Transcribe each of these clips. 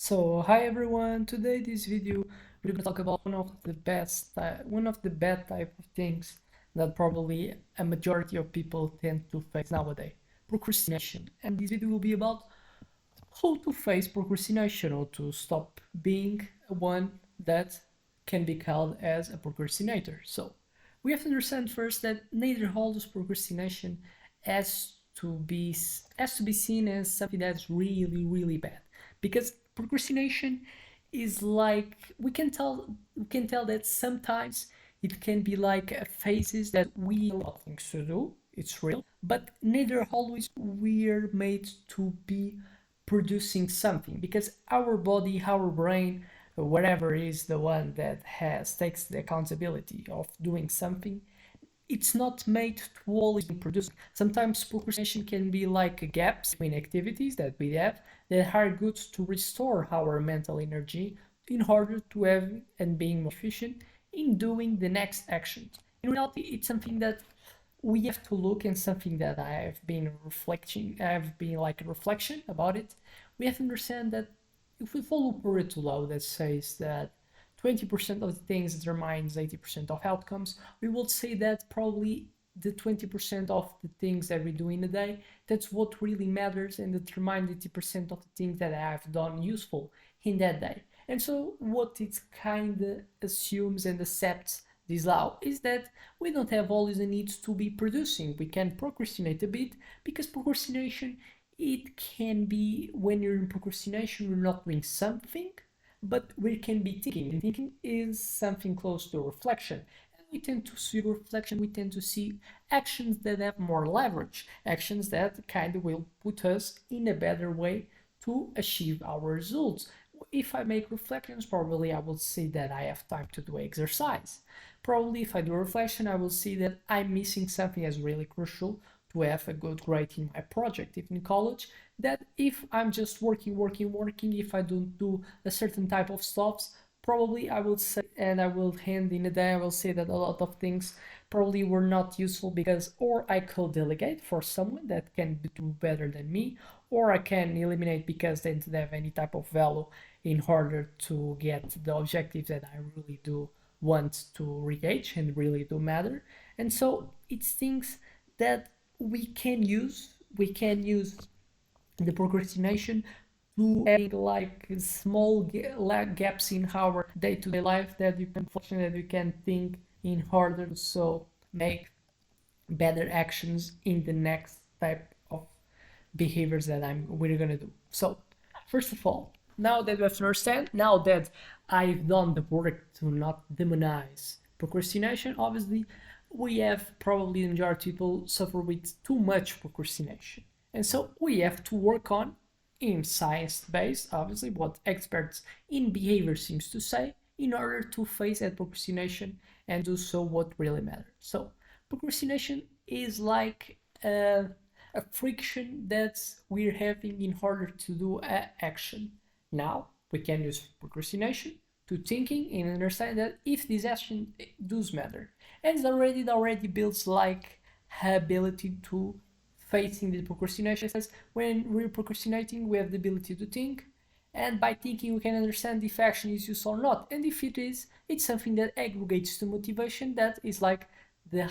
Hi everyone. Today this video we're gonna talk about one of the bad type of things that probably a majority of people tend to face nowadays, procrastination. And this video will be about how to face procrastination or to stop being one that can be called as a procrastinator. So we have to understand first that neither holds procrastination has to be seen as something that's really bad, because procrastination is like we can tell that sometimes it can be like phases that we have a lot of things to do. It's real, but neither always we're made to be producing something, because our body, our brain, whatever is the one that has takes the accountability of doing something, it's not made to always be producing. Sometimes procrastination can be like gaps between activities that we have that are good to restore our mental energy in order to have and being more efficient in doing the next actions. In reality, it's something that we have to look, and something that I've been like a reflection about it. We have to understand that if we follow Pareto law that says that 20% of the things determines 80% of outcomes, we would say that probably the 20% of the things that we do in a day, that's what really matters and determines 80% of the things that I have done useful in that day. And so what it kind of assumes and accepts this law is that we don't have always a need to be producing. We can procrastinate a bit, because procrastination, it can be when you're in procrastination, you're not doing something, but we can be thinking. And thinking is something close to reflection. And we tend to see reflection, we tend to see actions that have more leverage, actions that kind of will put us in a better way to achieve our results. If I make reflections, probably I will see that I have time to do exercise. Probably if I do reflection, I will see that I'm missing something that's really crucial to have a good grade in my project, even in college. That if I'm just working, if I don't do a certain type of stuffs, probably I will say, and I will hand in a day, I will say that a lot of things probably were not useful, because or I could delegate for someone that can do better than me, or I can eliminate because they don't have any type of value in order to get the objectives that I really do want to reach and really do matter. And so it's things that we can use the procrastination to add like small gaps in our day-to-day life that you can function, that you can think in order to so make better actions in the next type of behaviors that we're gonna do. So first of all, now that we have to understand, now that I've done the work to not demonize procrastination, obviously we have probably the majority of people suffer with too much procrastination. And so we have to work on, in science based, obviously, what experts in behavior seems to say, in order to face that procrastination and do so what really matters. So procrastination is like a friction that we're having in order to do action. Now we can use procrastination to thinking and understand that if this action does matter, and it already builds like ability to facing the procrastination. Says when we're procrastinating, we have the ability to think, and by thinking, we can understand if action is useful or not. And if it is, it's something that aggregates to motivation. That is like the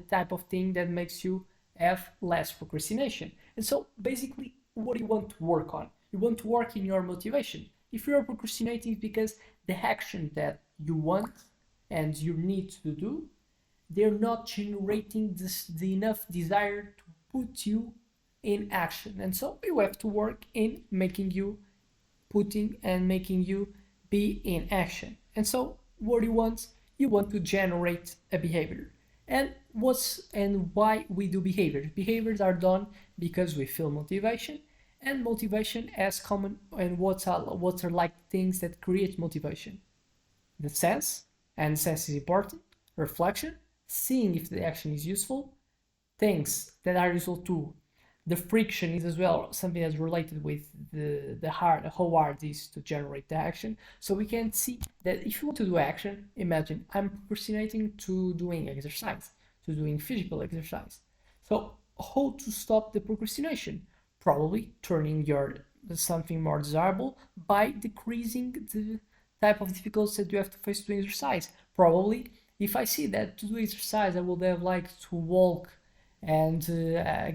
type of thing that makes you have less procrastination. And so basically, what do you want to work on? You want to work in your motivation. If you're procrastinating, it's because the action that you want and you need to do, they're not generating the enough desire to put you in action. And so you have to work in making you be in action. And so what do you want? You want to generate a behavior. And why we do behaviors? Behaviors are done because we feel motivation, and motivation as common. And what are like things that create motivation? The sense, and sense is important. Reflection, seeing if the action is useful. Things that are useful too. The friction is as well something that's related with how hard it is to generate the action. So we can see that if you want to do action, imagine I'm procrastinating to doing exercise, to doing physical exercise. So how to stop the procrastination? Probably turning your something more desirable by decreasing the type of difficulties that you have to face to exercise. Probably, if I see that to do exercise, I would have like to walk and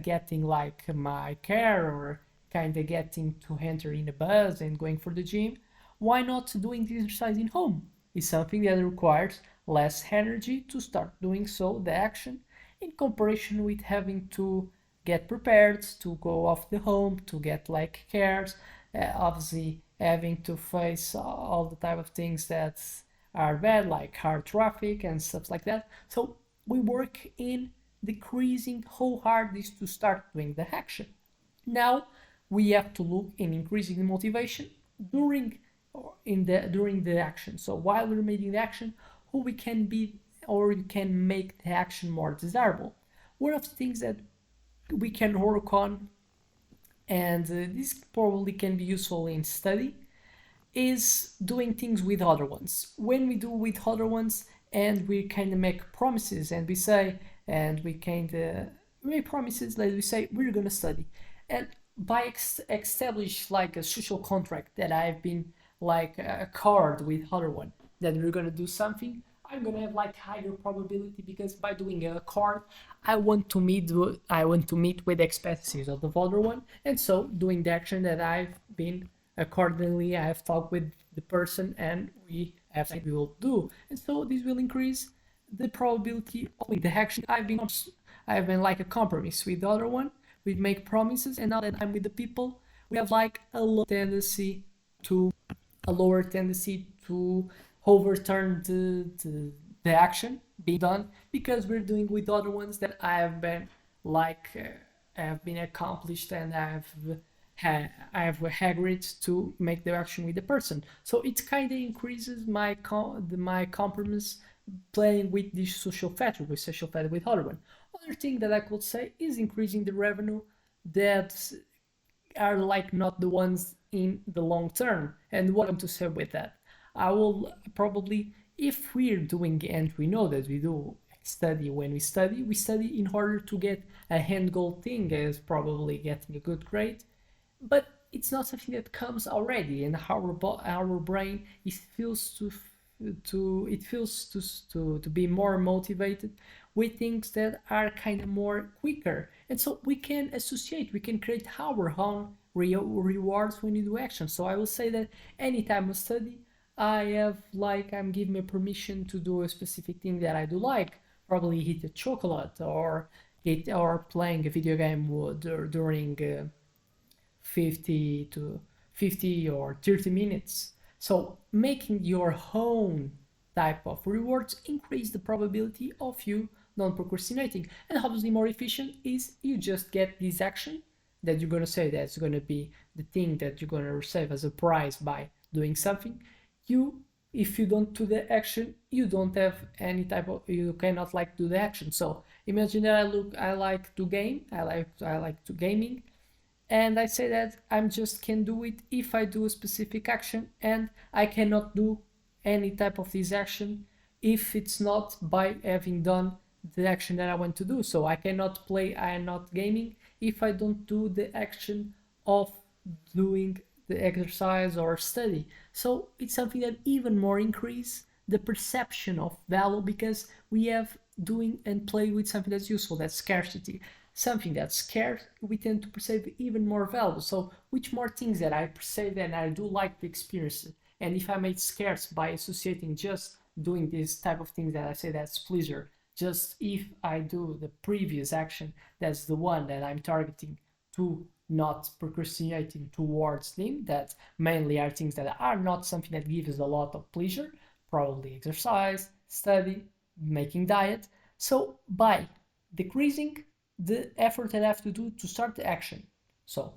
getting like my car or kind of getting to enter in a bus and going for the gym. Why not doing the exercise in home? It's something that requires less energy to start doing so, the action, in comparison with having to get prepared to go off the home, to get like cares, obviously having to face all the type of things that are bad, like hard traffic and stuff like that. So we work in decreasing how hard it is to start doing the action. Now we have to look in increasing the motivation during during the action. So while we're making the action, how we can be or we can make the action more desirable. One of the things that we can work on, and this probably can be useful in study, is doing things with other ones. When we do with other ones and we kind of make promises and we say, and we kind of make promises like we say, we're going to study. And by establish like a social contract that I've been like a card with other one that we're going to do something, I'm gonna have like higher probability because by doing a card, I want to meet with the expectations of the other one, and so doing the action that I've been accordingly, I have talked with the person and we have said we will do, and so this will increase the probability of the action I've been like a compromise with the other one. We make promises, and now that I'm with the people, we have like to a lower tendency to overturn the action being done because we're doing with other ones that I have been like have been accomplished and I have agreed to make the action with the person. So it kind of increases my compromise playing with this social factor with other one. Other thing that I could say is increasing the revenue that are like not the ones in the long term. And what I'm to say with that, I will probably, if we're doing, and we know that we do study, when we study in order to get a end goal thing as probably getting a good grade, but it's not something that comes already, and our brain it feels to be more motivated with things that are kind of more quicker, and so we can create our own rewards when you do action. So I will say that anytime I study, I have like I'm giving me permission to do a specific thing that I do like, probably eat a chocolate or eat or playing a video game during 50 to 50 or 30 minutes. So making your own type of rewards increase the probability of you non-procrastinating. And obviously more efficient is you just get this action that you're going to say that's going to be the thing that you're going to receive as a prize by doing something. If you don't do the action, you don't have any type of, you cannot like do the action. So imagine that I like to game, I like to gaming, and I say that I'm just can do it if I do a specific action, and I cannot do any type of this action if it's not by having done the action that I want to do. So I cannot play, I am not gaming if I don't do the action of doing the exercise or study. So it's something that even more increase the perception of value because we have doing and play with something that's useful, that's scarcity. Something that's scarce, we tend to perceive even more value. So which more things that I perceive and I do like the experience. And if I made scarce by associating just doing this type of things that I say that's pleasure, just if I do the previous action, that's the one that I'm targeting to not procrastinating towards them, that mainly are things that are not something that gives us a lot of pleasure, probably exercise, study, making diet. So by decreasing the effort that I have to do to start the action. So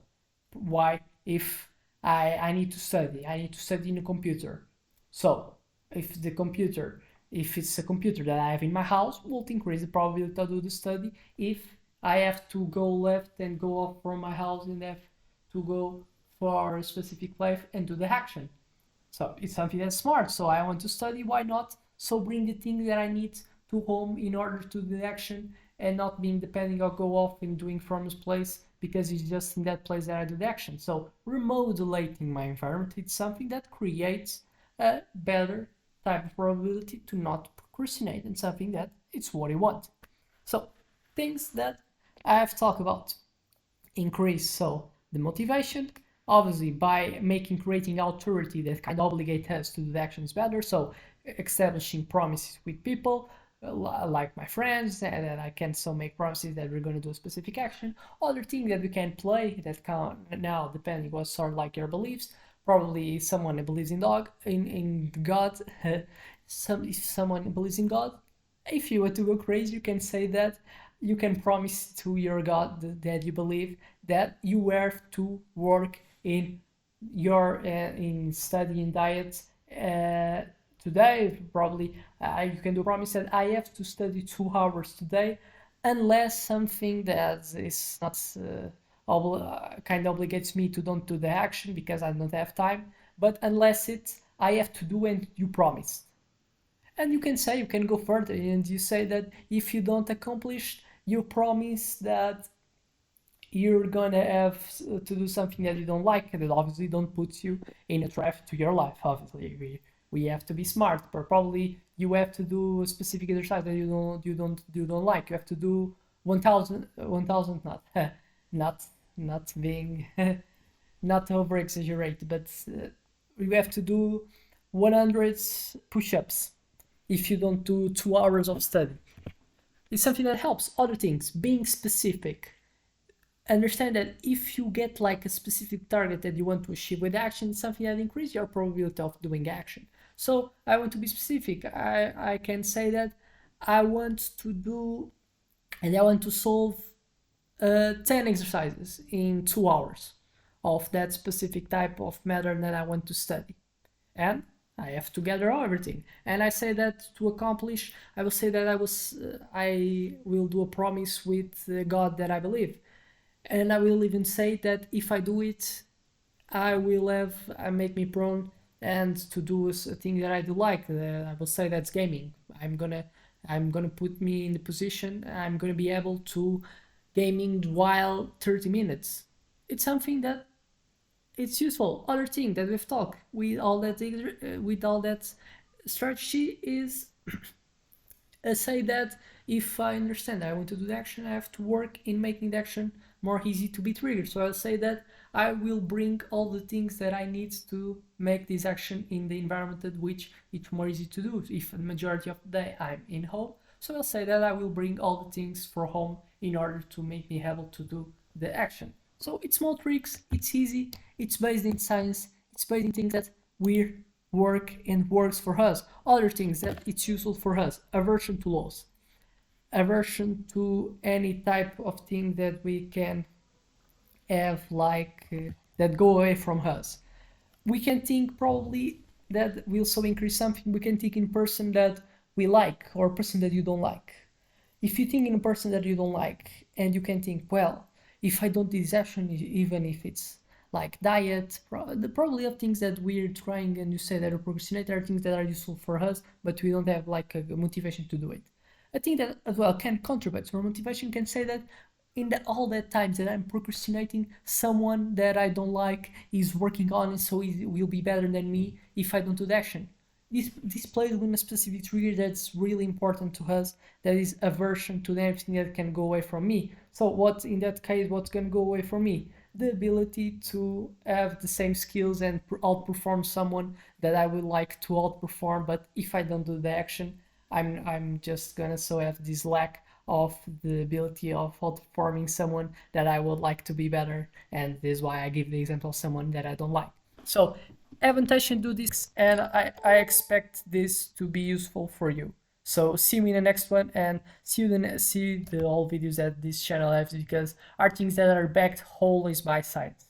why if I need to study, I need to study in a computer. So if it's a computer that I have in my house, will increase the probability to do the study. If I have to go left and go off from my house and have to go for a specific place and do the action. So it's something that's smart. So I want to study, why not? So bring the thing that I need to home in order to do the action and not being depending or go off and doing from this place because it's just in that place that I do the action. So remodulating my environment, it's something that creates a better type of probability to not procrastinate, and something that it's what you want. So things that I have talked about increase so the motivation, obviously by creating authority that kind of obligate us to do the actions better. So establishing promises with people, like my friends, and I can so make promises that we're going to do a specific action. Other thing that we can play that can now, depending what sort of like your beliefs, probably someone believes in God. If someone believes in God, if you were to go crazy, you can say that you can promise to your God that you believe that you have to work in your in studying diet today. Probably you can do a promise that I have to study 2 hours today, unless something that is not kind of obligates me to don't do the action because I don't have time. But unless it's I have to do and you promise. And you can say, you can go further and you say that if you don't accomplish, you promise that you're gonna have to do something that you don't like, and that obviously don't put you in a trap to your life. Obviously, we have to be smart, but probably you have to do a specific exercise that you don't like. You have to do 1,000 not not not being not over exaggerate, but you have to do 100 push-ups if you don't do 2 hours of study. It's something that helps. Other things, being specific. Understand that if you get like a specific target that you want to achieve with action, it's something that increases your probability of doing action. So I want to be specific. I can say that I want to do, and I want to solve 10 exercises in 2 hours of that specific type of matter that I want to study. And I have to gather everything. And I say that to accomplish, I will say that I will do a promise with God that I believe. And I will even say that if I do it, I make me prone and to do a thing that I do like. I will say that's gaming. I'm gonna put me in the position. I'm gonna be able to gaming while 30 minutes. It's something that it's useful. Other thing that we've talked with all that strategy is say that if I understand I want to do the action, I have to work in making the action more easy to be triggered. So I'll say that I will bring all the things that I need to make this action in the environment at which it's more easy to do. If the majority of the day I'm in home, so I'll say that I will bring all the things for home in order to make me able to do the action. So it's small tricks, it's easy, it's based in science, it's based in things that we work and works for us. Other things that it's useful for us, aversion to loss, aversion to any type of thing that we can have that go away from us. We can think probably that will so increase something. We can think in person that we like or person that you don't like. If you think in a person that you don't like and you can think, well, if I don't do this action, even if it's like diet, the probably of things that we're trying and you say that are procrastinate are things that are useful for us, but we don't have like a motivation to do it. I think that as well can contribute. So motivation can say that all that times that I'm procrastinating, someone that I don't like is working on it, so it will be better than me if I don't do the action. This plays with a specific trigger that's really important to us, that is aversion to everything that can go away from me. So what in that case, what's going to go away from me? The ability to have the same skills and outperform someone that I would like to outperform, but if I don't do the action, I'm just gonna so have this lack of the ability of outperforming someone that I would like to be better, and this is why I give the example of someone that I don't like. So have intention do this, and I expect this to be useful for you. So see me in the next one, and see the all videos that this channel has, because are things that are backed always by science.